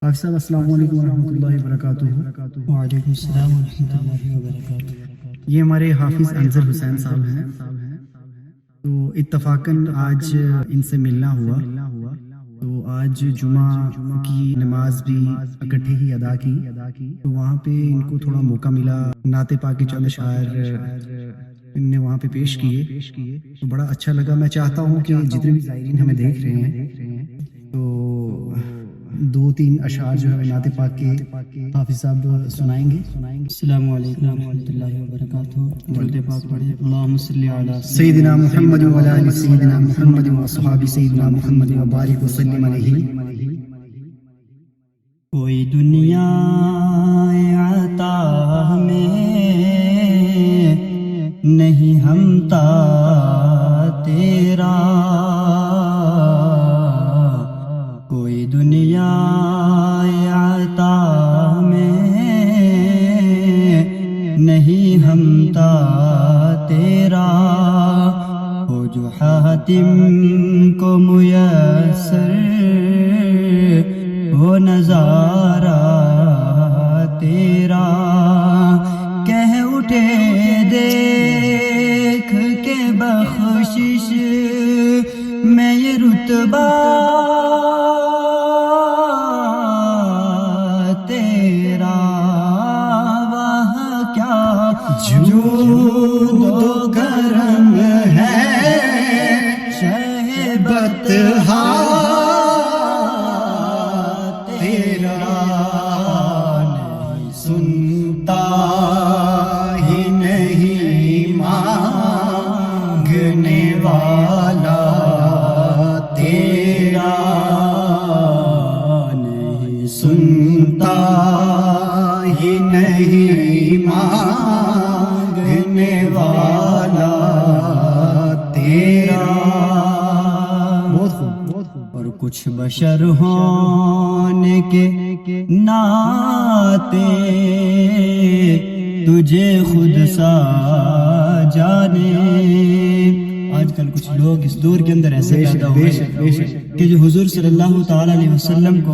حافظ صاحب السلام علیکم ورحمۃ اللہ وبرکاتہ۔ وعلیکم السلام ورحمۃ اللہ وبرکاتہ۔ یہ ہمارے حافظ انظر حسین صاحب ہیں، تو اتفاقاً آج ان سے ملنا ہوا، تو آج جمعہ کی نماز بھی اکٹھے ہی ادا کی، تو وہاں پہ ان کو تھوڑا موقع ملا، نعت پاک کے چند اشعار ان نے وہاں پہ پیش کیے، تو بڑا اچھا لگا۔ میں چاہتا ہوں کہ جتنے بھی زائرین ہمیں دیکھ رہے ہیں تو دو تین اشعار جو ہے نعت پاک کے حافظ صاحب سنائیں گے۔ السلام علیکم ورحمۃ اللہ وبرکاتہ۔ درود پاک پڑھیں۔ اللہم صلی علی سیدنا محمد وعلی آل سیدنا محمد واصحاب سیدنا محمد وبارک وسلم علیہ۔ کوئی دنیا عطا میں نہیں ہمتا تیرا، کوئی دنیا عطا میں نہیں ہمتا تیرا، ہو جو حاتم کو میسر وہ نظارہ تیرا، کہہ اٹھے دیکھ کے بخشش میں یہ رتبہ تیرا، وہ کیا جود و کرم ہے شہبت تیرا، نہیں سنتا ہی نہیں مانگنے والا تیرا، نہیں سنتا ہی نہیں مانگنے والا تیرا۔ بہت خوب۔ اور کچھ بشر ہونے کے ناطے تجھے خود سا جانے، آج کل کچھ لوگ اس دور کے اندر ایسے پیدا ہوئے کہ جو حضور صلی اللہ تعالی علیہ وسلم کو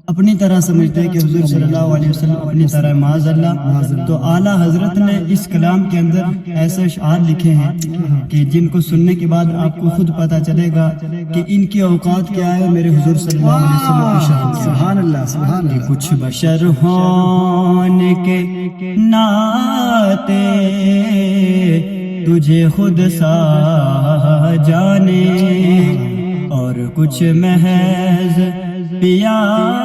اپنی طرح سمجھتے ہیں کہ حضور صلی اللہ علیہ وسلم اپنی طرح، معاذ اللہ۔ تو اعلیٰ حضرت نے اس کلام کے اندر ایسے اشعار لکھے ہیں کہ جن کو سننے کے بعد آپ کو خود پتہ چلے گا کہ ان کی اوقات کیا ہے، میرے حضور صلی اللہ علیہ وسلم کی شان کیا ہے۔ سبحان اللہ، سبحان اللہ۔ کچھ بشر ہونے کے ناطے تجھے خود سا جانے، اور کچھ محض پیامی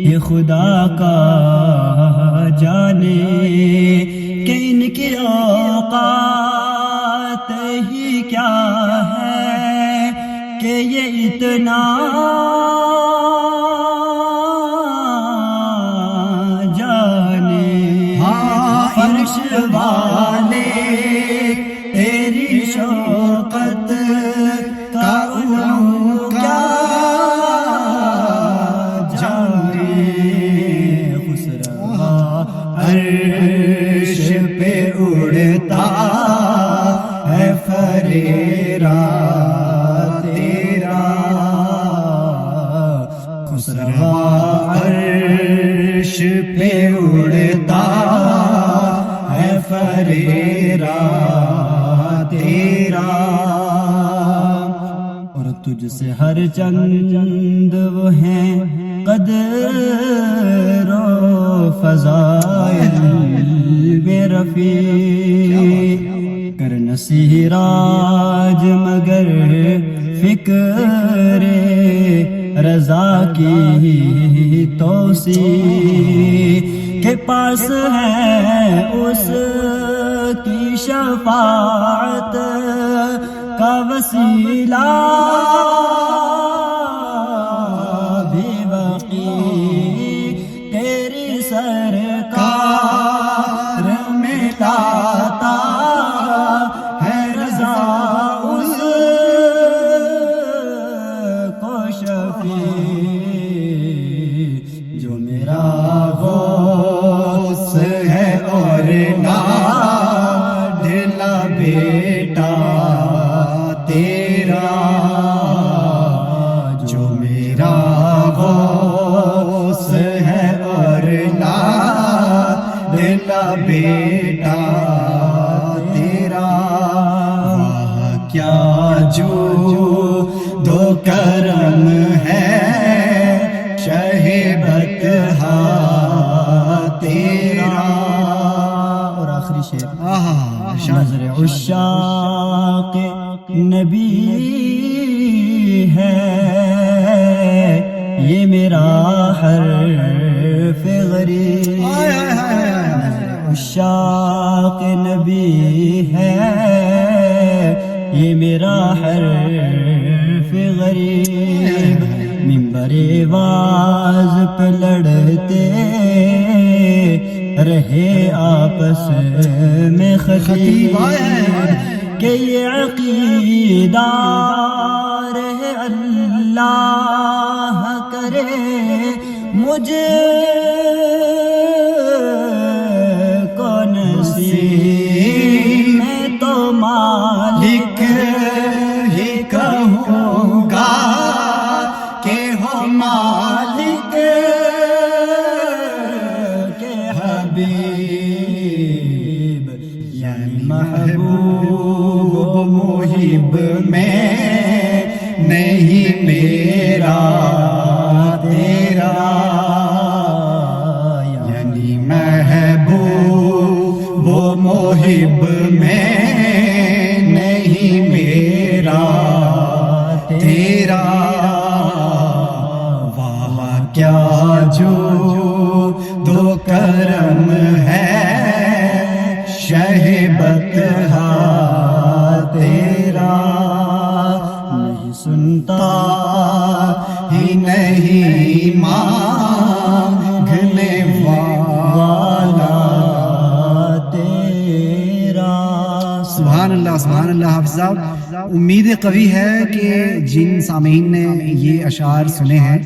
یہ خدا کا جانے، کہ ان کی اوقات ہی کیا ہے کہ یہ اتنا جانے، فرش والے تیری شوقت کا علو کیا جانے، خسروا عرش پہ اڑتا ہے فریرا تیرا، خسروا عرش پہ اڑتا ہے فریرا تیرا، اور تجھ سے ہر چند وہ ہیں قدر و فضائل میں رفیع، کر نصیراج مگر فکر رضا کی توسیع، کے پاس ہے اس کی شفاعت کا وسیلہ بھی وقی، تیری سرکار میں لاتا ہے رضا اس کو شفیع، جو میرا غوث ہے اور لاڈلا بیٹا تیرا، بیٹا تیرا، واہ کیا جو دو کرم ہے شہ بطحا تیرا۔ اور آخری شعر، آہا نظر عشاق نبی ہے یہ میرا حرف غریب، نظر عشاق نبی ہے یہ میرا حرف غریب، منبر واز پہ لڑتے رہے آپس میں خطیب کہ یہ عقیدہ رہے اللہ کرے مجھے کو نصیب، میں تو مالک ہی کہوں گا کہ ہو مالک کے حبیب، یعنی محبوب وہ محب میں نہیں میرا تیرا، یعنی محبوب وہ محب میں نہیں میرا تیرا، واہ کیا جو دو کرم ہے شہ بطحا تیرا، نہیں سنتا ہی نہیں مانگنے والا تیرا۔ سبحان اللہ سبحان اللہ۔ حافظ صاحب، امید قوی ہے کہ جن سامعین نے یہ اشعار سنے ہیں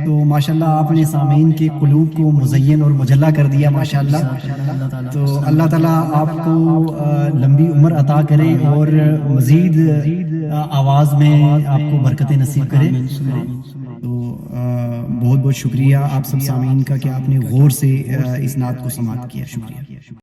تو ماشاءاللہ آپ نے سامعین کے قلوب کو مزین اور مجلہ کر دیا ماشاءاللہ۔ تو اللہ تعالیٰ آپ کو لمبی عمر عطا کرے اور مزید آواز میں آپ کو برکتیں نصیب کرے۔ تو بہت بہت شکریہ آپ سب سامعین کا کہ آپ نے غور سے اس نعت کو سماعت کیا، شکریہ۔